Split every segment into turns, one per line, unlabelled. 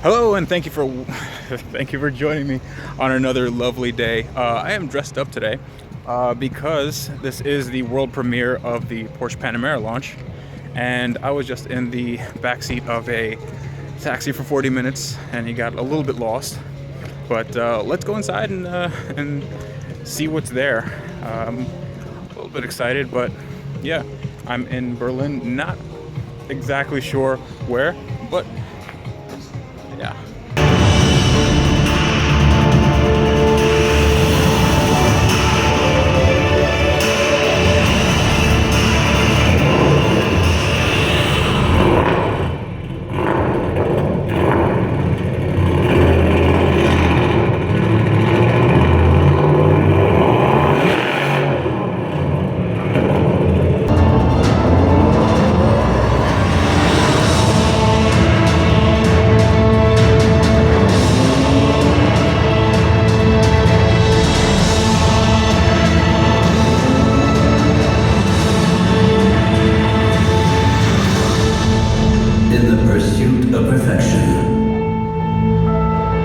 Hello, and thank you for thank you for joining me on another lovely day. I am dressed up today because this is the world premiere of the Porsche Panamera launch, and I was just in the backseat of a taxi for 40 minutes, and he got a little bit lost. But let's go inside and see what's there. I'm a little bit excited, but yeah, I'm in Berlin. Not exactly sure where, but yeah.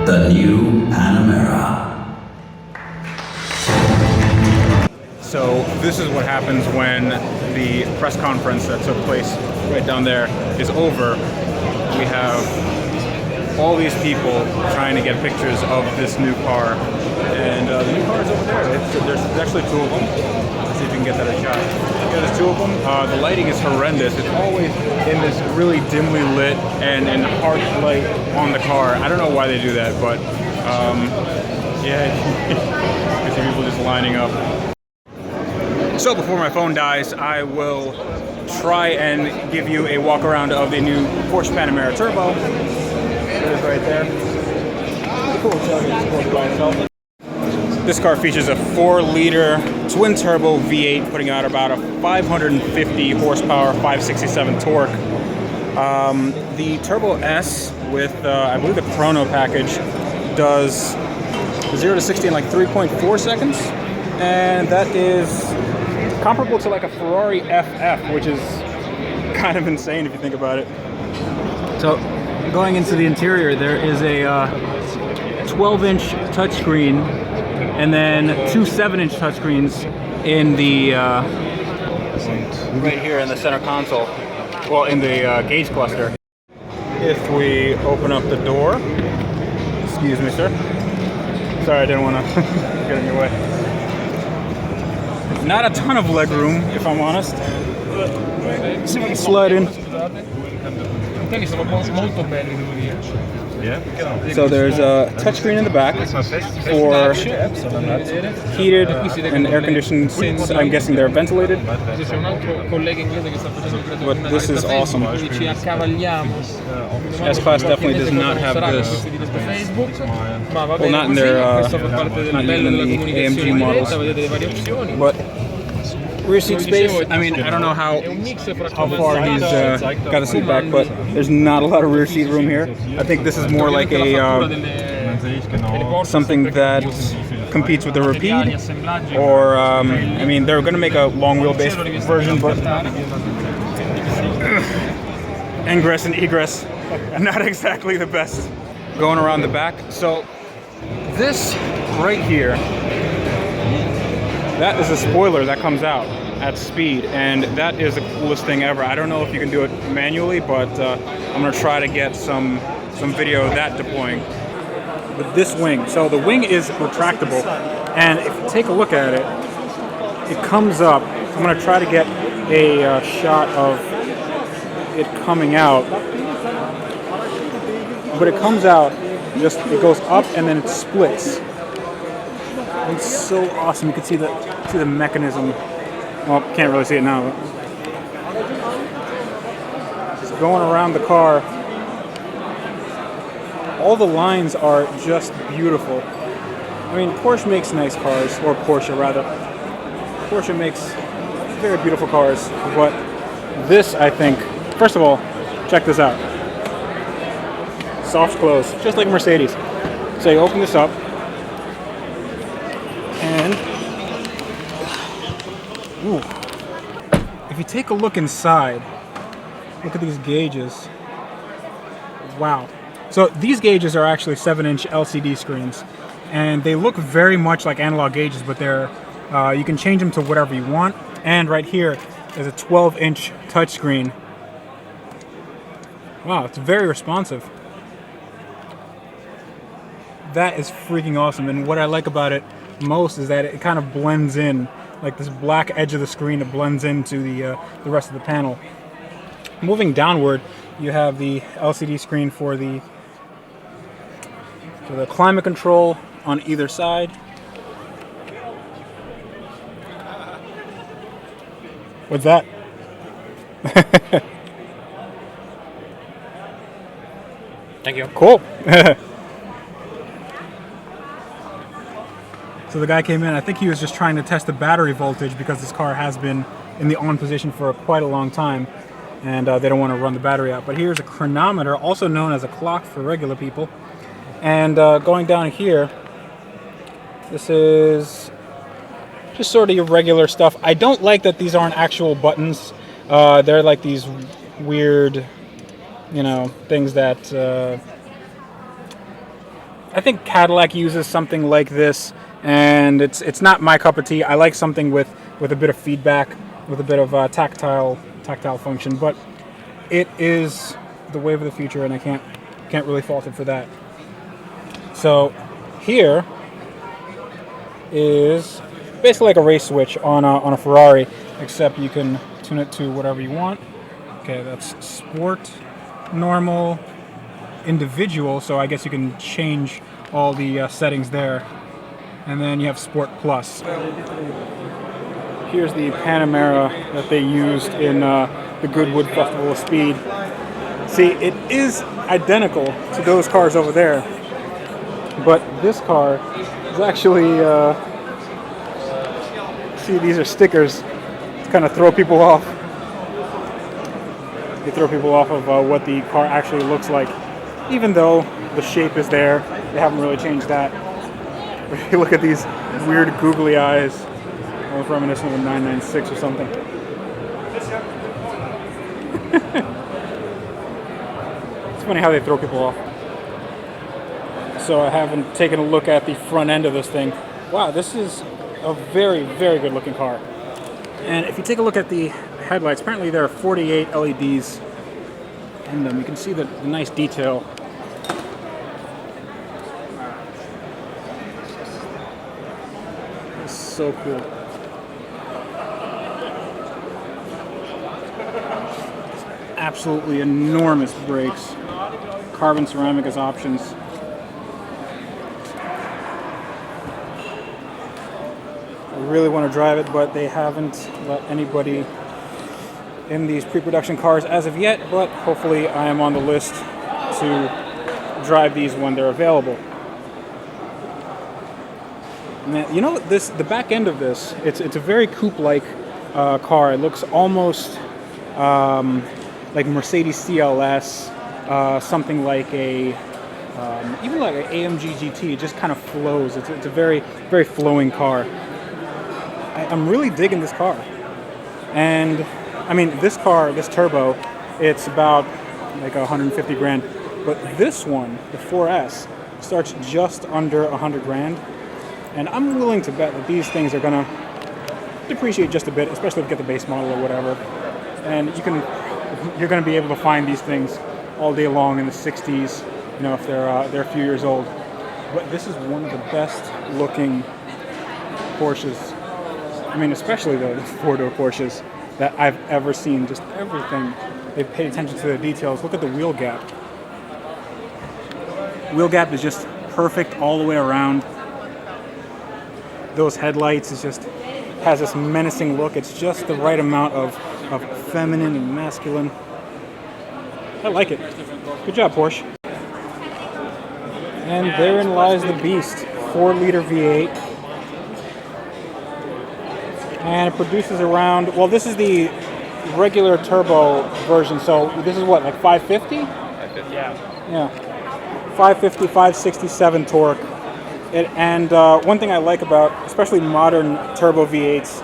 The new Panamera.
So this is what happens when the press conference that took place right down there is over. We have all these people trying to get pictures of this new car, and the new car is over there. There's actually two of them. Let's see if you can get that a shot. Yeah, there's two of them. The lighting is horrendous. It's always in this really dimly lit and harsh light on the car. I don't know why they do that, but yeah, you see people just lining up. So before my phone dies, I will try and give you a walk around of the new Porsche Panamera Turbo. It is right there. Cool, by itself. This car features a 4-liter twin-turbo V8, putting out about a 550 horsepower, 567 torque. The Turbo S with, I believe, the Chrono package does 0 to 60 in like 3.4 seconds, and that is comparable to like a Ferrari FF, which is kind of insane if you think about it. So, going into the interior, there is a 12-inch touchscreen, and then two 7-inch touchscreens in the right here in the center console. Well, in the gauge cluster. If we open up the door, excuse me, sir. Sorry, I didn't want to get in your way. Not a ton of leg room, if I'm honest. See if we can slide in. So there's a touchscrene in the back for heated and air-conditioned seats. I'm guessing they're ventilated. But this is awesome. S-Class definitely does not have this. Well, not in their, not even in the AMG models. But rear seat space, I mean, I don't know how far he's got the seat back, but there's not a lot of rear seat room here. I think this is more like a something that competes with the Rapide, or I mean, they're going to make a long wheelbase version, but ingress and egress, not exactly the best. Going around the back, so this right here, that is a spoiler that comes out at speed, and that is the coolest thing ever. I don't know if you can do it manually, but I'm gonna try to get some video of that deploying. But this wing, so the wing is retractable, and if you take a look at it, it comes up. I'm gonna try to get a shot of it coming out, but it comes out, it goes up and then it splits. It's so awesome. You can see the mechanism. Well, can't really see it now. But just going around the car, all the lines are just beautiful. I mean, Porsche makes nice cars, or Porsche rather. Porsche makes very beautiful cars, but this, I think, first of all, check this out. Soft close, just like Mercedes. So you open this up, and ooh, if you take a look inside, look at these gauges. Wow.
So these gauges are actually 7-inch LCD screens, and they look very much like analog gauges, but they're you can change them to whatever you want. And right here is a 12-inch touchscreen. Wow, it's very responsive. That is freaking awesome, and what I like about it most is that it kind of blends in, like this black edge of the screen, it blends into the rest of the panel. Moving downward, you have the LCD screen for the climate control on either side. What's that?
Thank you.
Cool. So the guy came in, I think he was just trying to test the battery voltage because this car has been in the on position for quite a long time, and they don't want to run the battery out. But here's a chronometer, also known as a clock for regular people. And going down here, this is just sort of your regular stuff. I don't like that these aren't actual buttons. They're like these weird, you know, things that I think Cadillac uses something like this, and it's not my cup of tea. I like something with a bit of feedback, with a bit of tactile function, but it is the wave of the future, and I can't really fault it for that. So here is basically like a race switch on a Ferrari, except you can tune it to whatever you want. Okay, that's sport, normal, individual, so I guess you can change all the settings there. And then you have Sport Plus. Here's the Panamera that they used in the Goodwood Festival of Speed. See, it is identical to those cars over there, but this car is actually, see, these are stickers to kind of throw people off. They throw people off of what the car actually looks like, even though the shape is there. They haven't really changed that. You look at these weird googly eyes, almost reminiscent of a 996 or something. It's funny how they throw people off. So I haven't taken a look at the front end of this thing. Wow, this is a very, very good looking car. And if you take a look at the headlights, apparently there are 48 LEDs in them. You can see the nice detail. It's so cool. Absolutely enormous brakes. Carbon ceramic as options. I really want to drive it, but they haven't let anybody in these pre-production cars as of yet, but hopefully I am on the list to drive these when they're available. Man, you know, the back end of this, it's a very coupe-like car. It looks almost like Mercedes CLS, something like even like an AMG GT. It just kind of flows. It's a very, very flowing car. I'm really digging this car. And I mean, this car, this turbo, it's about like 150 grand. But this one, the 4S, starts just under 100 grand. And I'm willing to bet that these things are gonna depreciate just a bit, especially if you get the base model or whatever. And you're gonna be able to find these things all day long in the 60s, you know, if they're a few years old. But this is one of the best looking Porsches. I mean, especially the four-door Porsches that I've ever seen. Just everything. They've paid attention to the details. Look at the wheel gap. Wheel gap is just perfect all the way around. Those headlights is just has this menacing look. It's just the right amount of feminine and masculine. I like it. Good job, Porsche. And therein lies the beast. 4-liter V8. And it produces around, well, this is the regular turbo version, so this is what, like 550? 550, yeah. Yeah. 550, 567 torque. And one thing I like about, especially modern turbo V8s,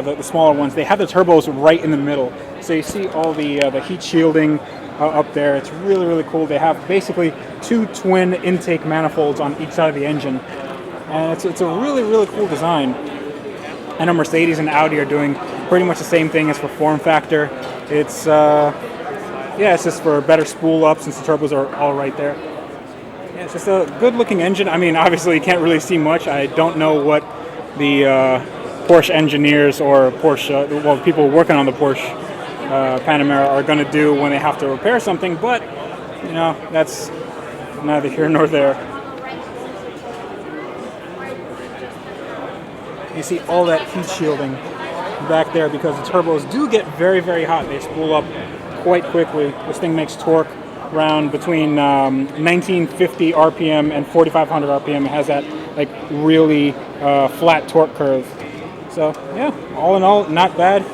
the smaller ones, they have the turbos right in the middle. So you see all the heat shielding, up there. It's really, really cool. They have basically 2 twin intake manifolds on each side of the engine. And it's a really, really cool design. I know Mercedes and Audi are doing pretty much the same thing as for form factor. It's it's just for better spool up since the turbos are all right there. Yeah, it's just a good looking engine. I mean, obviously you can't really see much. I don't know what the Porsche engineers or Porsche, people working on the Porsche Panamera are going to do when they have to repair something, but you know, that's neither here nor there. You see all that heat shielding back there because the turbos do get very, very hot. They spool up quite quickly. This thing makes torque around between 1950 RPM and 4500 RPM. It has that like really flat torque curve. So yeah, all in all, not bad.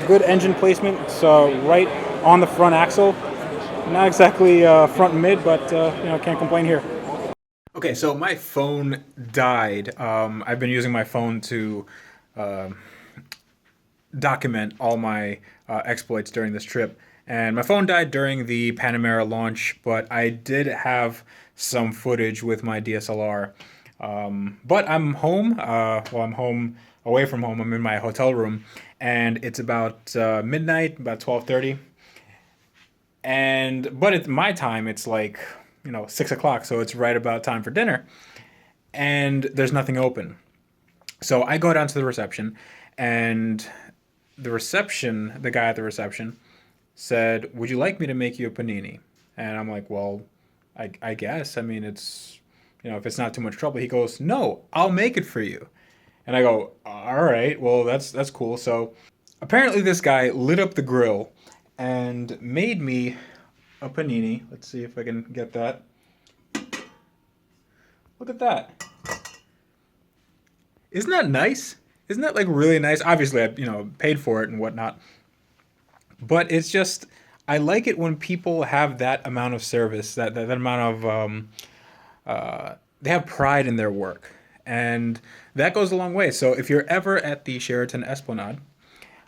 Good engine placement. It's right on the front axle. Not exactly front and mid, but can't complain here.
Okay, so my phone died. I've been using my phone to document all my exploits during this trip. And my phone died during the Panamera launch, but I did have some footage with my DSLR. But I'm home. I'm home away from home. I'm in my hotel room, and it's about midnight, about 12:30. But at my time, it's like 6 o'clock, so it's right about time for dinner, and there's nothing open. So I go down to the reception, and the guy at the reception said, "Would you like me to make you a panini?" And I'm like, "Well, I guess. I mean, it's, if it's not too much trouble." He goes, "No, I'll make it for you." And I go, "All right, well, that's cool." So apparently this guy lit up the grill and made me a panini. Let's see if I can get that. Look at that. Isn't that nice? Isn't that like really nice? Obviously, I paid for it and whatnot. But it's just, I like it when people have that amount of service, that amount of, they have pride in their work. And that goes a long way. So if you're ever at the Sheraton Esplanade,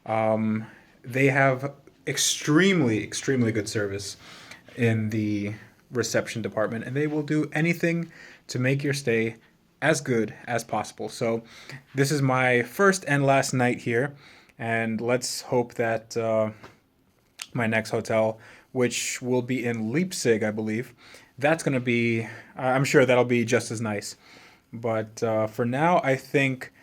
they have extremely, extremely good service in the reception department, and they will do anything to make your stay as good as possible. So this is my first and last night here, and let's hope that my next hotel, which will be in Leipzig, I believe, that's going to be, I'm sure that'll be just as nice. But for now, I think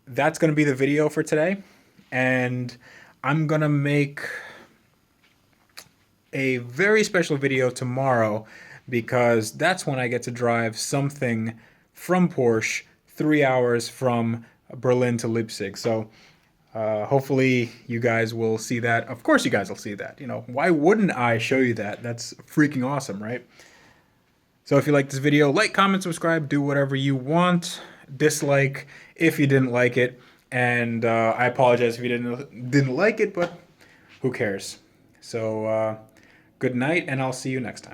that's going to be the video for today, and I'm going to make a very special video tomorrow because that's when I get to drive something from Porsche 3 hours from Berlin to Leipzig. So hopefully you guys will see that. Of course you guys will see that. Why wouldn't I show you that? That's freaking awesome, right? So if you like this video, like, comment, subscribe, do whatever you want. Dislike if you didn't like it. And I apologize if you didn't like it, but who cares? So good night, and I'll see you next time.